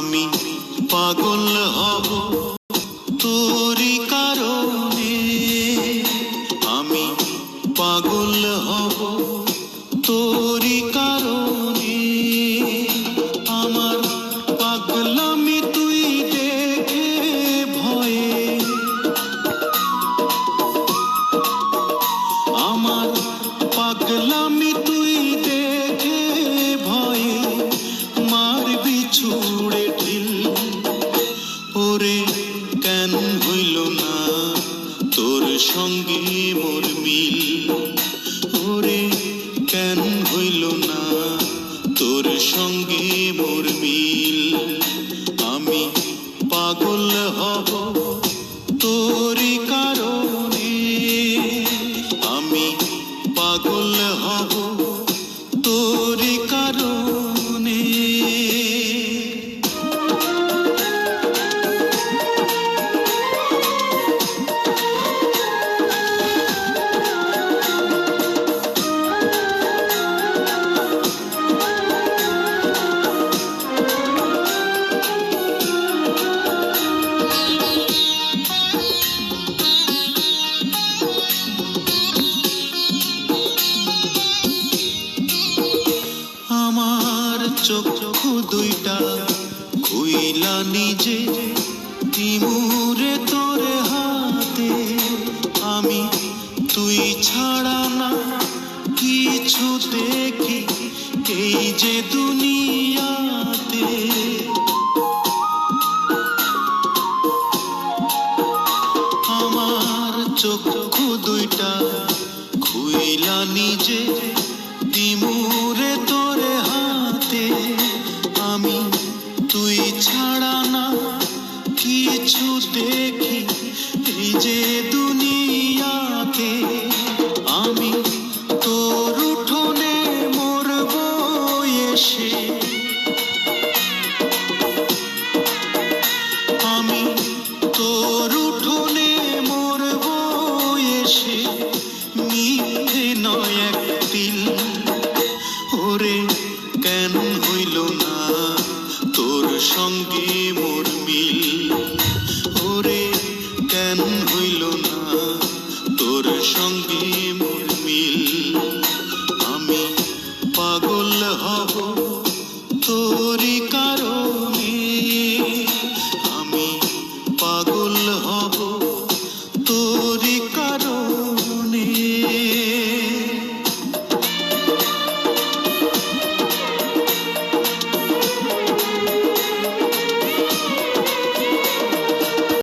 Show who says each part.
Speaker 1: আমি পাগল হব তোরি কারণে, আমি পাগল হব তোরি কারণে। আমার পাগলামি তুই দেখে ভয়ে, আমার পাগলামি তুই দেখে ভয়ে মারবি ছুড়ে ঢিল। ওরে কেন হইল না তোর সঙ্গে মোর মিল, ওরে কেন হইল না তোর সঙ্গে মোর মিল। আমি পাগল হব তোরি কারণে, আমি পাগল হব তোরি কারণে। আমার চক্ষু দুইটা খুইলা নিজে তিমুরে তোরে হাতে, আমি তুই ছাড়া না কিছু দেখি এই যে দুনিয়াতে। আমার চক্ষু দুইটা খুইলা নিজে তিমুরে তোরে হাতে, আমি তুই ছাড়া না কিছু দেখি এই যে দুনিয়াতে। আমি তোর উঠোনে মরব এসে, আমি তোর উঠোনে মরব এসে, মিথ্যে নয় একদিন। ওরে কেন হইল না তোর সঙ্গে মোর মিল, ওরে কেন হইল না তোর সঙ্গে